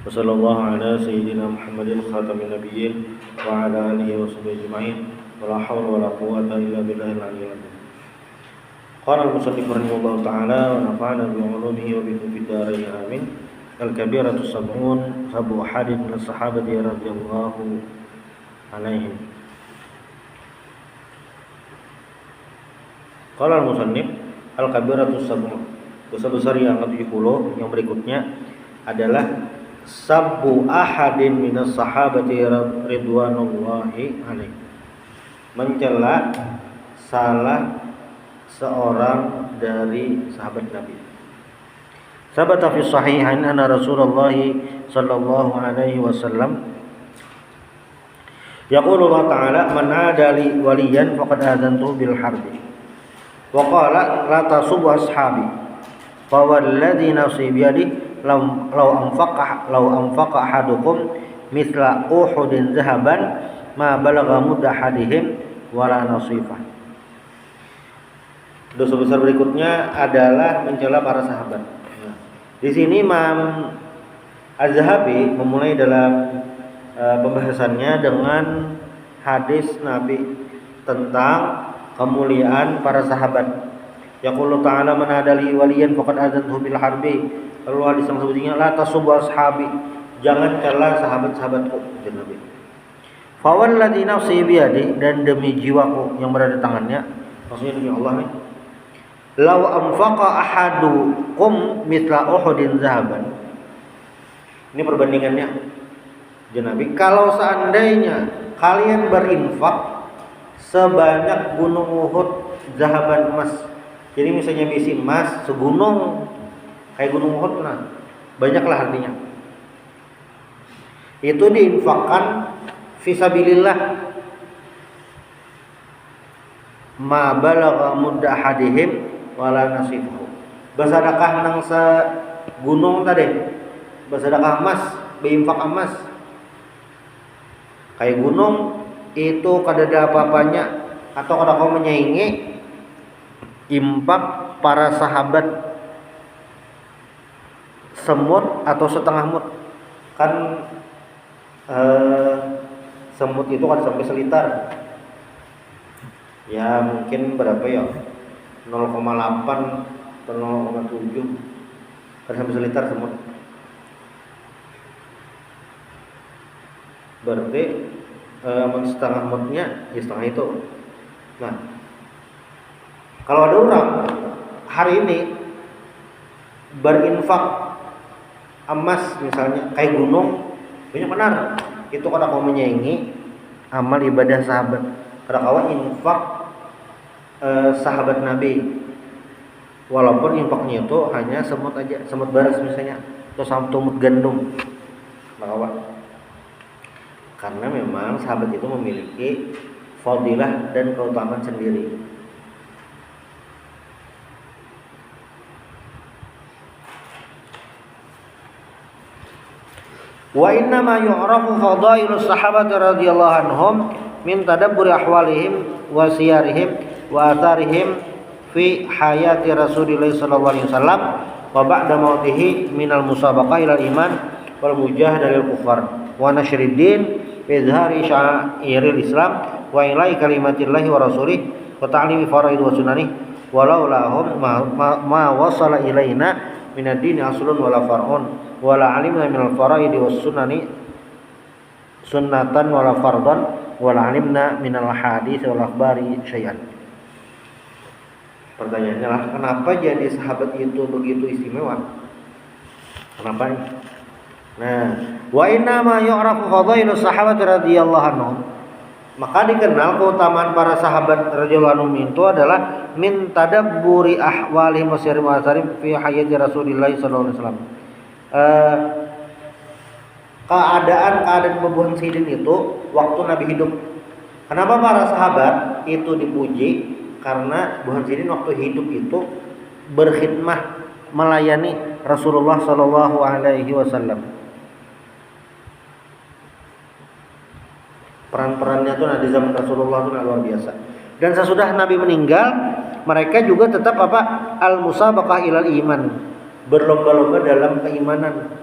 Wassallallahu ala sayyidina Muhammadin khatamin nabiyyin wa ala alihi wa sahbihi ajma'in. Wala haula wala quwwata illa billahil aliyyil azim. Qala al-musannif rahimahullahu ta'ala wa nafa'ana bi 'ulumihi wa bihi fid dharain amin. Al-kabiratu sab'un sabu hadith min as-sahabati radhiyallahu alaihim. Qala al-musannif al-kabiratu sab'un. Dosa besar yang ke-70 yang berikutnya adalah sabbu ahadin minas sahabati ridwanullahi alaihi. Mencela salah seorang dari sahabat Nabi. Sabata fi sahihain anna Rasulullah sallallahu alaihi wasallam yaqulu Allah ta'ala man adali waliyan faqad adantuhu bil harbi wa qala la tasubbu ashabi fa walladhi nafsi bi yadihi law anfaqa ahadukum mithla uhudin zahaban ma balagha mudda ahadihim wala nasifah. Dosa besar berikutnya adalah mencela para sahabat. Di sini Imam Az-Zahabi memulai dalam pembahasannya dengan hadis Nabi tentang kemuliaan para sahabat. Yaqulu ta'ala man adali waliyan faqad adantuhu bil harbi. Lalu hadis yang sebutnya la tasubbu ashabi, jangan cela sahabat-sahabatku, kata Nabi. Fa walladzi nafsi biyadi, dan demi jiwaku yang berada di tangannya, maksudnya demi Allah nih. Law anfaqa ahadukum mithla uhudin zahaban. Ini perbandingannya. Kata Nabi, kalau seandainya kalian berinfak sebanyak gunung Uhud zahaban emas. Jadi misalnya bisi emas segunung kayak gunung Uhud, nah banyaklah artinya. Itu diinfakkan fisabilillah, ma balagha mudda ahadihim wala nasifuhu. Bersedekah nang segunung tadi, bersedekah emas, berinfak emas. Kayak gunung itu kada ada apa-apanya atau kada kau menyaingi impak para sahabat semut atau setengah mut. Kan semut itu kan sampai selitar. Ya mungkin berapa ya? 0,8 atau 0,7 kan sampai selitar semut. Berarti setengah mutnya ya setengah itu. Nah, kalau ada orang hari ini berinfak emas misalnya kayak gunung banyak benar, itu kada kau menyaingi amal ibadah sahabat. Kada kau infak sahabat Nabi, walaupun infaknya itu hanya semut aja, semut baras misalnya, atau semut gandum, kada. Karena memang sahabat itu memiliki fadilah dan keutamaan sendiri. Wa inna ma yu'rafu fadailus sahabati radhiyallahu anhum min tadabburi ahwalihim wa siyarihim wa atharihim fi hayati Rasulillah sallallahu alaihi wasallam wa ba'da mautihi minal musabaqah ilal iman wal mujahadah lil kufar wa nasyriddin bi izhari syairil Islam wa ilai kalimatillahi wa rasulih wa ta'limi faraid wa sunani walau lahum ma wasala ilaina min ad-din aslun wala far'un wala alimna minal faraidi was sunani sunnatan wala fardan wala alimna minal hadits wal akhbari syai'an. Pertanyaannya lah, kenapa jadi sahabat itu begitu istimewa? Kenapa? Nah, wa inna ma yu'rafu fadailus sahabat radhiyallahu anhum. Maka dikenal keutamaan para sahabat radhiyallahu anhum itu adalah min tadabburi ahwalihim wa sirrihim wa atharihim fi hayati Rasulillah sallallahu alaihi wasallam. Keadaan Abu Sidin itu waktu Nabi hidup. Kenapa para sahabat itu dipuji? Karena Abu Sidin waktu hidup itu berkhidmah melayani Rasulullah sallallahu alaihi wasallam. Peran-perannya tuh di zaman Rasulullah itu luar biasa. Dan sesudah Nabi meninggal, mereka juga tetap al-musabaqah ilal iman, berlomba-lomba dalam keimanan,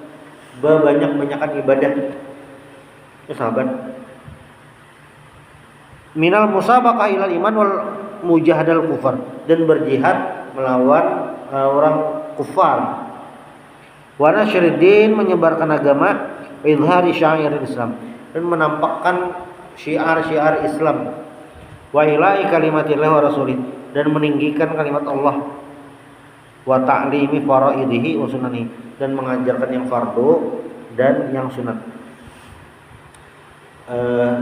banyak-banyakan ibadah. Itu sahabat. Minal musabaqah ilal iman wal mujahadal kufar, dan berjihad melawan orang kufar. Wa nasyriddin, menyebarkan agama, wa izhari syairil Islam, dan menampakkan syiar-syiar Islam. Wa ila'i kalimatillah wa rasulih, dan meninggikan kalimat Allah. Wa ta'limi faraidihi wa sunanihi, dan mengajarkan yang fardu dan yang sunat.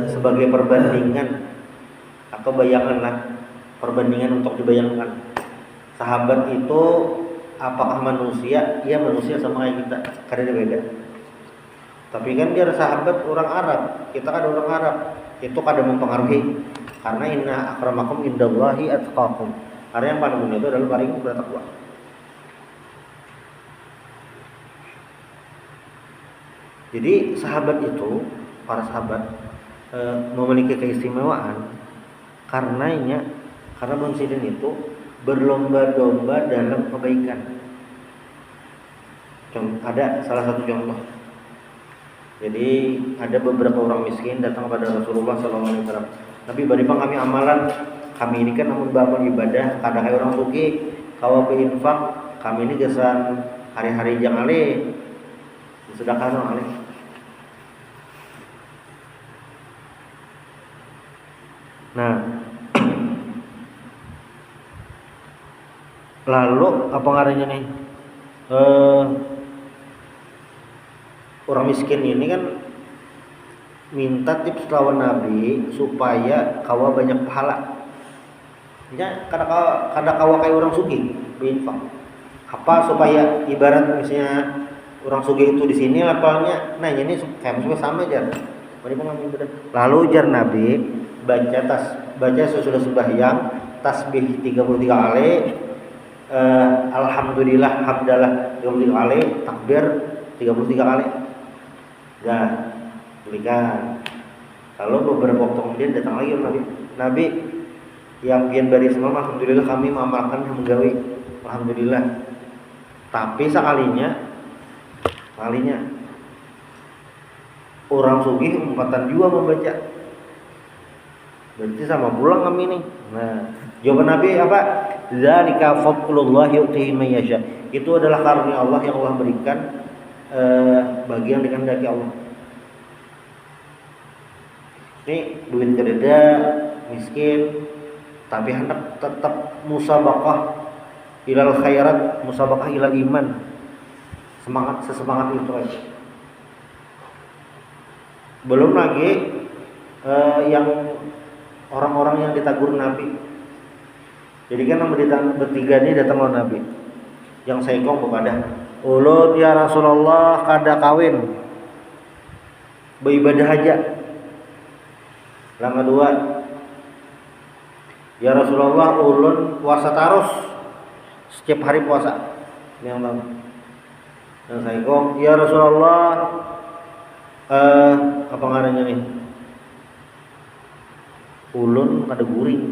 Sebagai perbandingan atau bayangan lah, perbandingan untuk dibayangkan. Sahabat itu apakah manusia? Iya, manusia sama kayak kita, karena beda. Tapi kan dia sahabat orang Arab, kita kan orang Arab. Itu kadang mempengaruhi, karena inna akramakum indallahi atqakum. Karena yang paling mulia itu adalah paling bertakwa. Jadi sahabat itu, para sahabat memiliki keistimewaan karena manusia itu berlomba-lomba dalam kebaikan. Ada salah satu contoh. Jadi ada beberapa orang miskin datang kepada Rasulullah SAW. Nabi bari pang kami amalan, kami ini kan namun bangun ibadah, kadang kayak orang sugih, kawa infak, kami ini gesan hari-hari jang ale, sedekah ale. Nah, lalu apa ngarannya nih? Orang miskin ini kan minta tips lawan Nabi supaya kawa banyak pahala. Ya, kada kawa kayak orang sugih berinfak. Apa supaya ibarat misalnya orang sugih itu di sini lapalnya, nah ini kayak sama aja. Lalu jar Nabi baca sesudah sembahyang tasbih 33 kali, alhamdulillah hamdalah 33 kali, takbir 33 kali. Dah, berikan. Lalu beberapa waktu kemudian datang lagi Nabi yang pian bari semua, alhamdulillah kami mengamalkan yang menggawi, alhamdulillah. Tapi sekalinya orang sugih umpatan juga membaca, berarti sama pulang kami nih. Nah, jawaban Nabi apa? Zalika fadlullah yu'tihi man yasha. Itu adalah karunia Allah yang Allah berikan bagi yang dikehendaki Allah. Ini duit kededa, miskin, tapi hendak tetap musabaqah ilal khairat, musabaqah ilal iman. Sesemangat itu aja. Belum lagi yang orang-orang yang ditagur Nabi. Jadi kan bertiga ini datang ke Nabi. Yang saikong kepada ulun ya Rasulullah kada kawin beribadah aja. Yang kedua, ya Rasulullah ulun puasa terus setiap hari puasa. Yang saikong ya Rasulullah apa ngarannya nih? Ulun kada guring.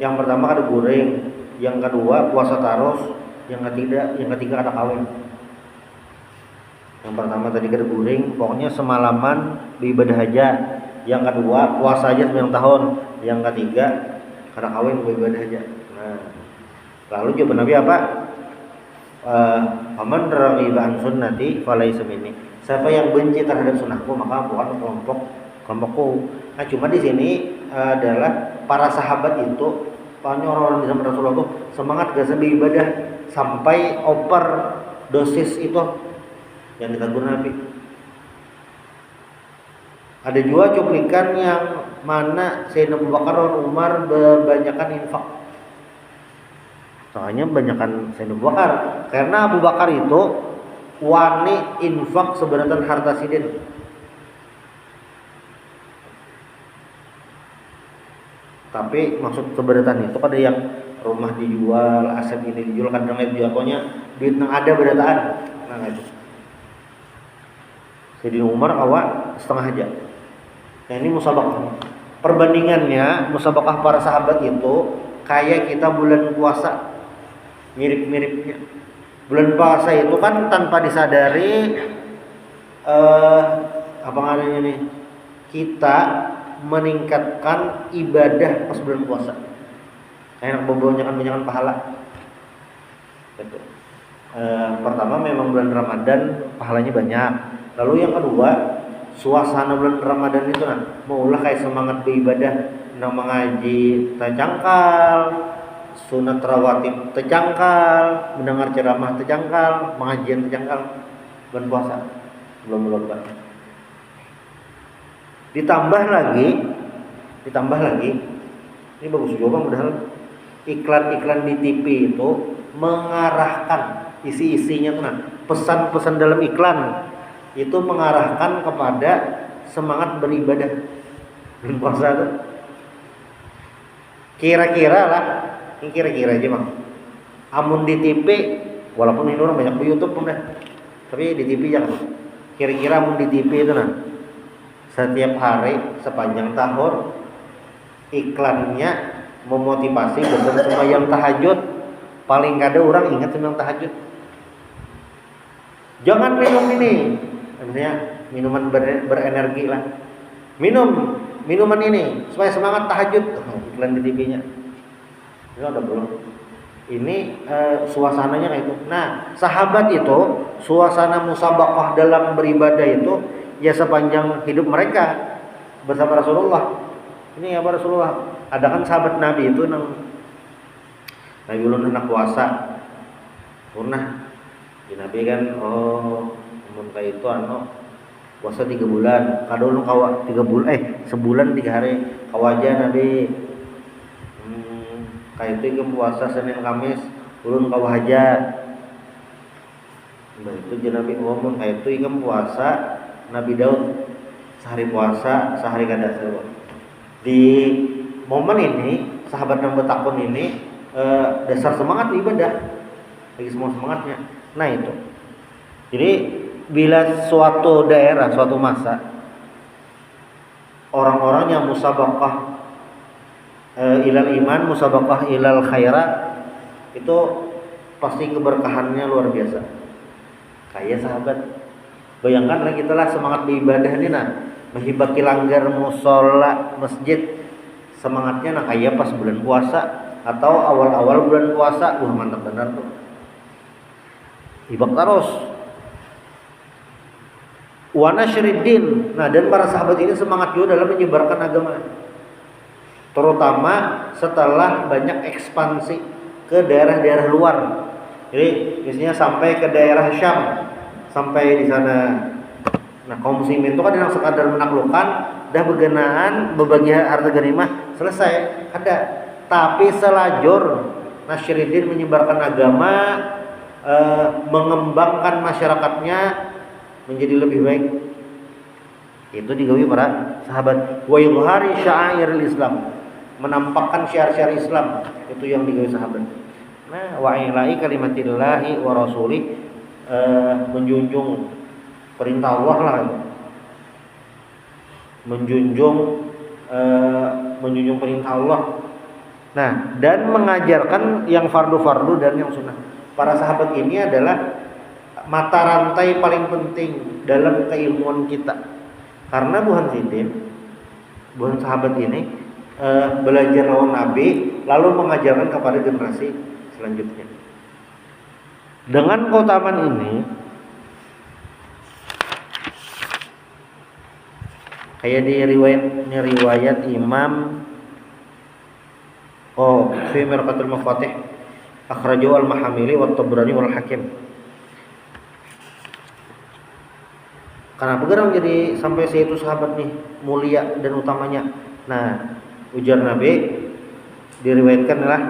Yang pertama kada guring, yang kedua puasa terus, yang ketiga kada kawin. Yang pertama tadi kada guring, pokoknya semalaman beribadah aja. Yang kedua puasa aja 9 tahun. Yang ketiga kada kawin beribadah aja. Nah, lalu jawaban Nabi apa? Faman raghiba an sunnati falaysa minni. Siapa yang benci terhadap sunnahku maka bukan kelompokku. Nah, cuma di sini adalah para sahabat itu, orang-orang di zaman Rasulullah itu semangat gak beribadah sampai over dosis itu yang ditegur Nabi. Ada juga cuplikan yang mana Sayyidina Abu Bakar dan Umar kebanyakan infak. Soalnya kebanyakan Sayyidina Abu Bakar, karena Abu Bakar itu wani infak sebenarnya harta sidin. Tapi maksud keberatan itu ada yang rumah dijual, aset ini dijual, kadang dijual, pokoknya duit yang ada berataan. Nah itu Sayyidina Umar awak setengah aja. Nah ini musabaqah. Perbandingannya musabaqah para sahabat itu kayak kita bulan puasa, mirip-miripnya. Bulan puasa itu kan tanpa disadari apa namanya nih, kita meningkatkan ibadah pas bulan puasa. Enak banyakan pahala. Gitu. Pertama memang bulan Ramadan pahalanya banyak. Lalu yang kedua, suasana bulan Ramadan itu maulah kayak semangat beribadah, mengaji terjangkal, sunat rawatib terjangkal, mendengar ceramah terjangkal, pengajian terjangkal bulan puasa belum lebat. Ditambah lagi, ini bagus juga Bang, padahal iklan-iklan di TV itu mengarahkan isi-isinya tuh pesan-pesan dalam iklan itu mengarahkan kepada semangat beribadah bulan puasa tuh. Kira-kira aja Bang. Amun di TV, walaupun ini orang banyak di YouTube pun tapi di TV jangan. Kira-kira amun di TV itu setiap hari sepanjang tahun iklannya memotivasi bukan cuma yang tahajud. Paling kada orang ingat tentang tahajud. Jangan minum ini, artinya minuman berenergi lah. Minuman ini supaya semangat tahajud. Iklan di TV-nya. Itu ada belum? Ini suasananya kayak itu. Nah, sahabat itu suasana musabaqah dalam beribadah itu ya sepanjang hidup mereka bersama Rasulullah. Ini apa Rasulullah? Ada kan sahabat Nabi itu Nabi ulun anak puasa. Pernah di Nabi kan kayak itu puasa 3 bulan. Kadang kawa 3 bulan sebulan 3 hari kawaja Nabi. Kayak itu puasa Senin Kamis ulun kawa haja. Nah itu je Nabi ngomong kayak itu ikam puasa Nabi Daud sehari puasa sehari kada sewa. Di momen ini sahabat yang bertakun ini dasar semangat ibadah lagi semua semangatnya. Nah itu jadi bila suatu daerah suatu masa orang-orang yang musabaqah ilal iman, musabaqah ilal khairat itu pasti keberkahannya luar biasa. Kayak sahabat bayangkan lagi kita lah semangat beribadah ini menghibaki langgar musola masjid semangatnya kayak pas bulan puasa atau awal-awal bulan puasa. Mantap benar tuh ibak terus wa nasyriddin. Nah dan para sahabat ini semangat juga dalam menyebarkan agama, terutama setelah banyak ekspansi ke daerah-daerah luar. Jadi biasanya sampai ke daerah Syam, sampai di sana. Nah kaum muslimin itu kan yang sekadar menaklukkan, dah bergenaan berbagi harta ganimah selesai ada. Tapi selajur nasyriddin menyebarkan agama, mengembangkan masyarakatnya menjadi lebih baik. Itu digawi para sahabat. Wa yuzhari sya'airil Islam, menampakkan syiar-syiar Islam, itu yang digawi sahabat. Nah, wa ilahi kalimatillahi wa rasuli, menjunjung perintah Allah lah. Menjunjung perintah Allah. Nah, dan mengajarkan yang fardu-fardu dan yang sunnah. Para sahabat ini adalah mata rantai paling penting dalam keilmuan kita. Karena buhan sahabat ini belajar lawan Nabi lalu mengajarkan kepada generasi selanjutnya. Dengan keutamaan ini kayak di riwayat Imam fi Mirqatul Mafatih akhrajahu al-Mahamili wa Tabrani wal Hakim. Karena begarang jadi sampai segitu sahabat nih mulia dan utamanya. Nah, ujar Nabi diriwayatkan adalah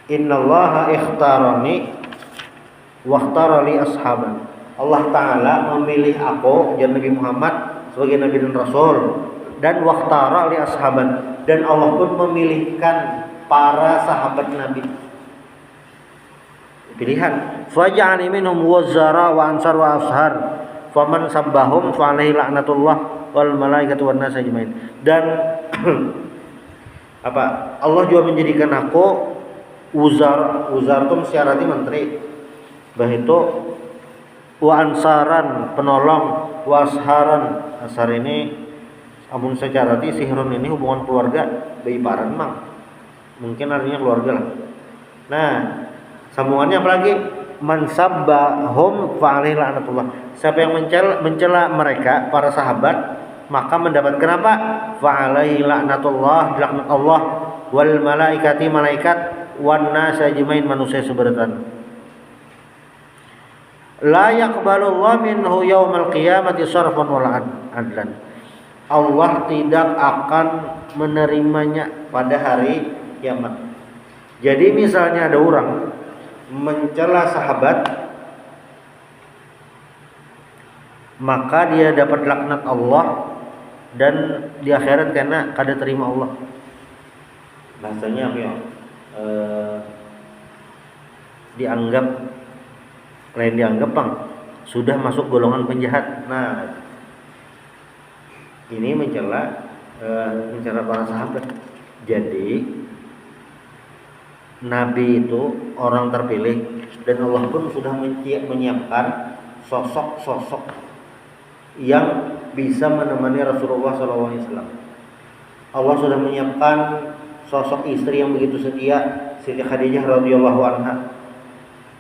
innallaha ikhtarani wa ikhtara li ashaban. Allah taala memilih aku dan Nabi Muhammad sebagai nabi dan rasul, dan waqtara li ashaban, dan Allah pun memilihkan para sahabat Nabi. Pilihan. Faj'alni minhum wazara wa ansar wa ashar. Faman sabbahum fa alaihi laknatullah wal malaikatu wan nas ajmain. Dan Allah juga menjadikan aku uzar itu syaratnya menteri, Bah itu wa ansaran penolong, washaran. Asar ini amun secara sihrun ini hubungan keluarga beiparan mang. Mungkin artinya keluarga lah. Nah, sambungannya apalagi? Man sabbahum fa alaihi laknatullah. Siapa yang mencela mereka para sahabat, maka mendapatkan apa? Fa alaihi laknatullah, laknat Allah, wal malaikati malaikat, wan nas ajmain manusia seberatan. La yaqbalullah minhu yaumal qiyamati sarfan wala adlan. Allah tidak akan menerimanya pada hari kiamat. Jadi misalnya ada orang mencela sahabat, maka dia dapat laknat Allah dan di akhirat karena kada terima Allah. Bahasanya apa ya? Dianggap bang sudah masuk golongan penjahat. Nah, ini mencela para sahabat. Jadi Nabi itu orang terpilih dan Allah pun sudah menyiapkan sosok-sosok yang bisa menemani Rasulullah SAW. Allah sudah menyiapkan sosok istri yang begitu setia, Siti Khadijah radhiyallahu anha.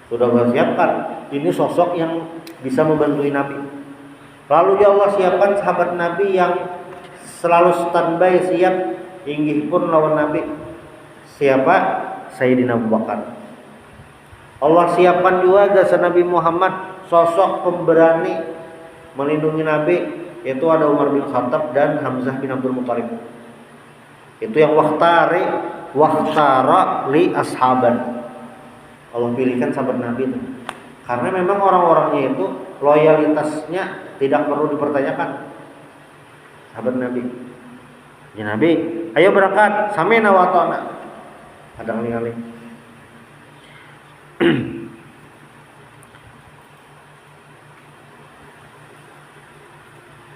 Sudah bersiapkan ini sosok yang bisa membantu Nabi. Lalu ya Allah siapkan sahabat Nabi yang selalu standby siap inggih pun lawan Nabi. Siapa? Sayyidina Abu Bakar. Allah siapkan juga jasa Nabi Muhammad, sosok pemberani melindungi Nabi, yaitu ada Umar bin Khattab dan Hamzah bin Abdul Muthalib. Itu yang wahtara li ashaban. Allah pilihkan sahabat Nabi itu. Karena memang orang-orangnya itu loyalitasnya tidak perlu dipertanyakan. Sahabat Nabi. Ya Nabi, ayo berangkat, samena wa ta'na. Ada kali-kali.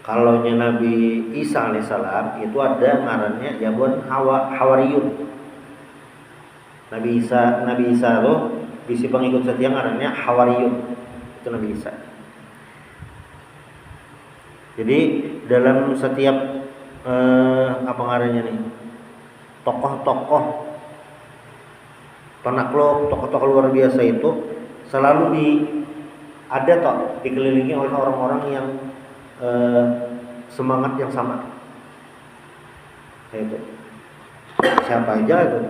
Kalau Nabi Isa alaihissalam itu ada ngarannya jabuan Hawariyun. Nabi Isa itu bisi pengikut setia ngarannya Hawariyun. Itu Nabi Isa. Jadi dalam setiap apa ngarannya nih? Tokoh-tokoh penakluk, tokoh-tokoh luar biasa itu selalu dikelilingi oleh orang-orang yang semangat yang sama. Itu siapa aja itu?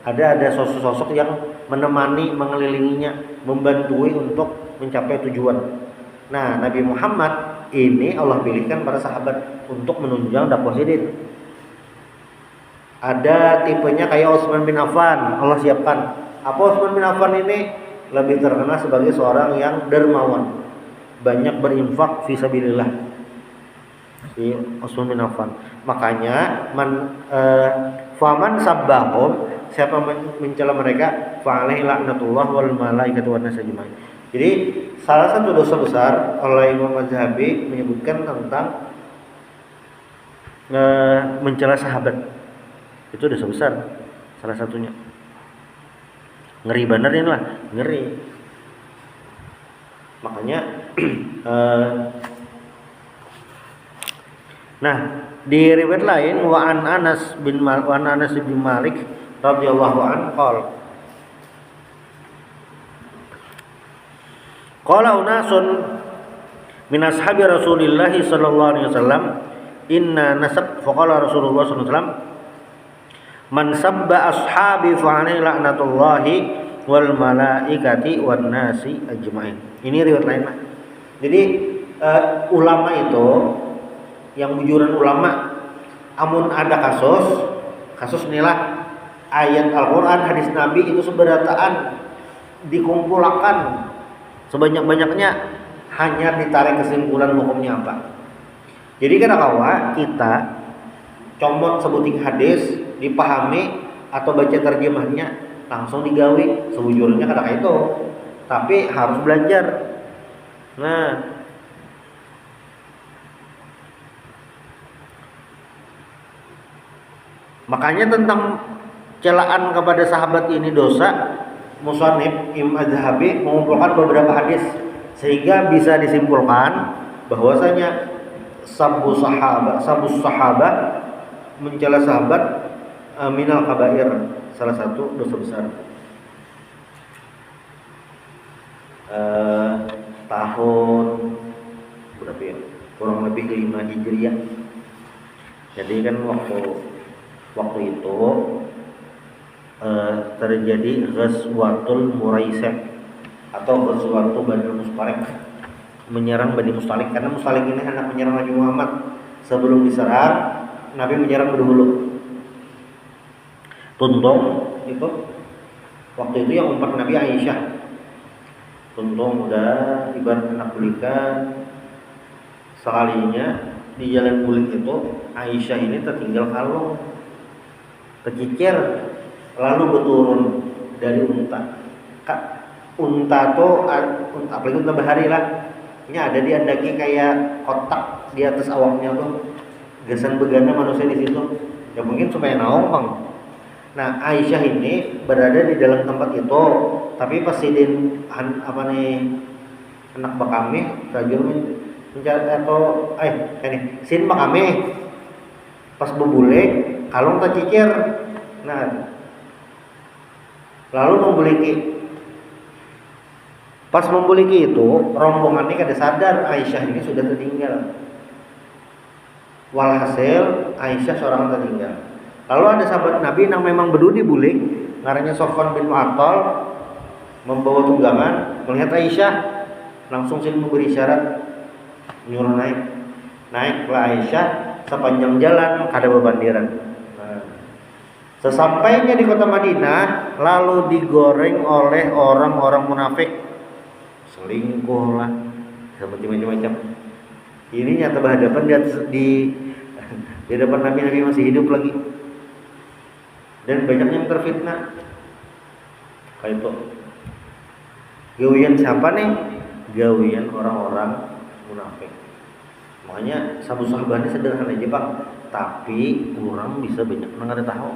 Ada sosok-sosok yang menemani, mengelilinginya, membantui untuk mencapai tujuan. Nah, Nabi Muhammad ini Allah pilihkan para sahabat untuk menunjang dakwah ini. Ada tipenya kayak Utsman bin Affan, Allah siapkan. Apa Utsman bin Affan ini lebih terkenal sebagai seorang yang dermawan, banyak berinfak fi sabilillah. Si Utsman bin Affan. Makanya faman sabbahum, siapa mencela mereka, fa alaihi laknatullah wal malaikatu wan nas ajmain. Jadi salah satu dosa besar oleh Imam Az-Zahabi menyebutkan tentang mencela sahabat. Itu dosa besar salah satunya. Ngeri benerin lah, ngeri. Makanya nah, di riwayat lain wa an Anas bin Malik radhiyallahu anhu qala unasun min ashabi Rasulillah sallallahu alaihi wasallam inna nasab faqala Rasulullah sallallahu alaihi wasallam man sabba ashabi fa alaihi laknatullahi wal malaikati wan nasi ajmain. Ini riwayat lain. Jadi ulama itu yang bujuran ulama, amun ada kasus inilah ayat Al-Qur'an, hadis Nabi itu seberataan dikumpulkan sebanyak-banyaknya, hanya ditarik kesimpulan hukumnya apa. Jadi kadang-kadang kita comot sebuting hadis dipahami atau baca terjemahnya langsung digawe sebujurnya kadang itu, tapi harus belajar. Nah, makanya tentang celaan kepada sahabat ini dosa, musannif Imam Az-Zahabi mengumpulkan beberapa hadis sehingga bisa disimpulkan bahwasanya sabus sahabat mencela sahabat minal kabair, salah satu dosa besar. Tahun berapa ya? Kurang lebih 5 Hijriah. Jadi kan waktu itu terjadi Ghazwatul Muraisah atau Ghazwatul Bani Mustalik, menyerang Bani Mustalik, karena Mustalik ini hendak menyerang Nabi Muhammad. Sebelum diserang, Nabi menyerang dahulu. Tuntung itu waktu itu yang umpat Nabi Aisyah. Tuntung udah ibarat anak bulikan. Sekalinya di jalan bulik itu Aisyah ini tertinggal kalung, tercicir, lalu berturun dari unta. Unta tuh apalagi unta bahari lah, ini ada di andaki kayak kotak di atas awaknya tuh, gesan begana manusia di situ. Ya mungkin supaya naung bang. Nah Aisyah ini berada di dalam tempat itu, tapi pas sidin anak bakami rajul mencari atau sin bakami pas bebule kalung tercicir. Nah lalu membuliki. Pas membuliki itu rombongannya kada sadar Aisyah ini sudah tertinggal. Walhasil Aisyah seorang tertinggal. Lalu ada sahabat Nabi yang memang berdudi bulik, namanya Sofwan bin Mu'attal, membawa tunggangan, melihat Aisyah, langsung sini memberi isyarat menyuruh naiklah Aisyah sepanjang jalan kada bebandiran. Sesampainya di kota Madinah, lalu digoreng oleh orang-orang munafik, selingkuh lah, macam-macam. Ini nyata berhadapan di depan Nabi masih hidup lagi, dan banyak yang terfitnah. Kayak itu. Gawian siapa nih? Gawian orang-orang munafik. Makanya sahabat-sahabatnya sederhana aja bang, tapi orang bisa banyak nggak ada tahu.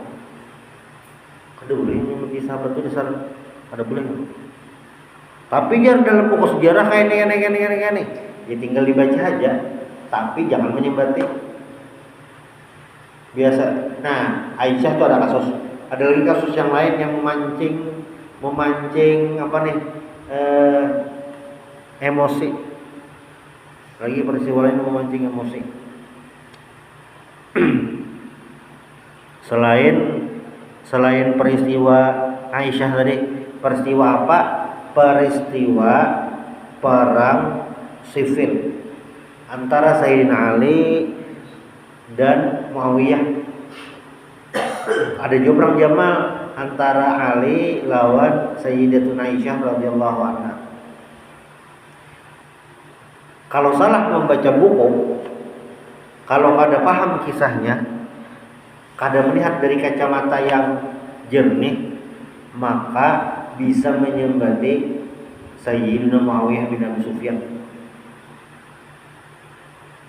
Ada boleh memiliki sahabat itu dasar, ada boleh nggak? Tapi jangan dalam buku sejarah kayak ini, ya tinggal dibaca aja, tapi jangan menyembati. Biasa. Nah Aisyah itu ada kasus, ada lagi kasus yang lain yang memancing apa nih? Emosi. Lagi peristiwa lain memancing emosi. Selain peristiwa Aisyah tadi, peristiwa apa? Peristiwa perang sifil antara Sayyidina Ali dan Muawiyah. Ada juga perang Jamal antara Ali lawan Sayyidatuna Aisyah radhiyallahu anha. Kalau salah membaca buku, kalau kada paham kisahnya, kada melihat dari kacamata yang jernih, maka bisa menyembati Sayyidina Muawiyah bin Abi Sufyan.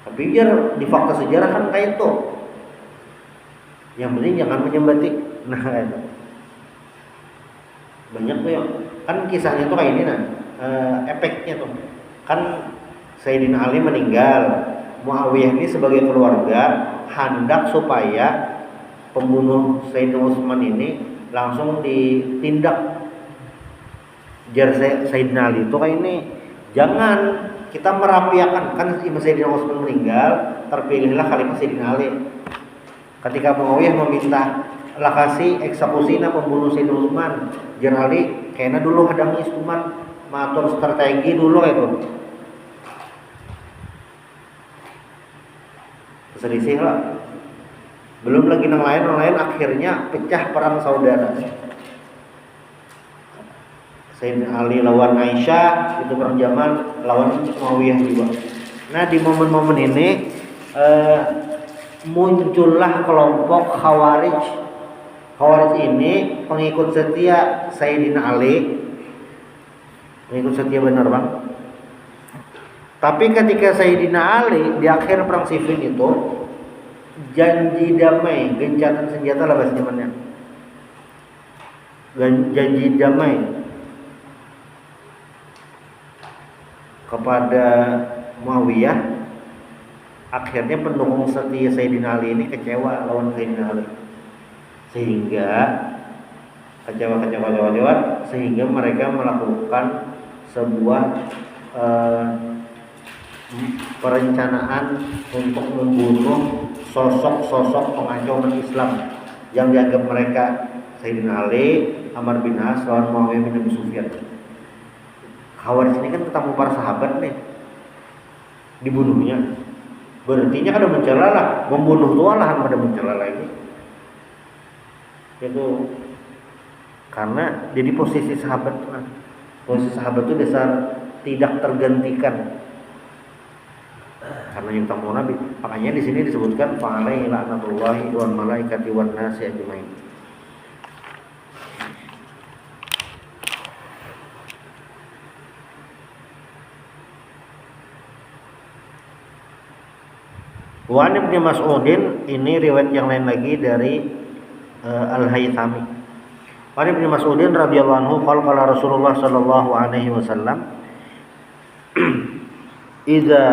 Tapi biar di fakta sejarah kan kayak itu. Yang penting jangan menyembati. Nah itu banyak tuh yang kan kisahnya tuh kayak ini efeknya tuh kan Sayyidina Ali meninggal, Muawiyah ini sebagai keluarga hendak supaya pembunuh Sayyidina Utsman ini langsung ditindak. Jar Sayyidina Ali itu kayak ini, jangan kita merapiakan, kan Sayyidina Utsman meninggal, terpilihlah khalifah Sayyidina Ali. Ketika Muawiyah meminta lakasi eksekusinya pembunuh Sayyidina Utsman, jar Ali kayaknya dulu hadangi Utsman, matur strategi dulu itu. Selisih lah. Belum lagi yang lain akhirnya pecah perang saudara. Sayyidina Ali lawan Aisyah, itu perang Jamal, lawan Muawiyah juga. Nah di momen-momen ini muncullah kelompok Khawarij. Khawarij ini pengikut setia Sayyidina Ali, pengikut setia benar bang. Tapi ketika Sayyidina Ali di akhir perang Siffin itu janji gencatan senjata lah bahasa zamannya. Janji damai kepada Muawiyah, akhirnya pendukung setia Sayyidina Ali ini kecewa lawan Sayyidina Ali, sehingga kecewa sehingga mereka melakukan sebuah perencanaan untuk membunuh sosok-sosok pengacau umat Islam yang dianggap mereka Sayyidina Ali, Amr bin As, lawan Muawiyah bin Abi Sufyan. Khawarij ini kan ketemu para sahabat nih, dibunuhnya. Berarti kan ada mencela lah, membunuh tualahan pada mencela lagi. Itu karena jadi posisi sahabat, posisi sahabat itu dasar tidak tergantikan karena yang tamu Nabi. Makanya di sini disebutkan fa'alaihi la'natullahi wal malaikati wan nasi ajmain. Wa Ibnu Mas'udin, ini riwayat yang lain lagi dari Al-Haythami. Wa Ibnu Mas'udin radhiyallahu anhu qala Rasulullah sallallahu alaihi wasallam idza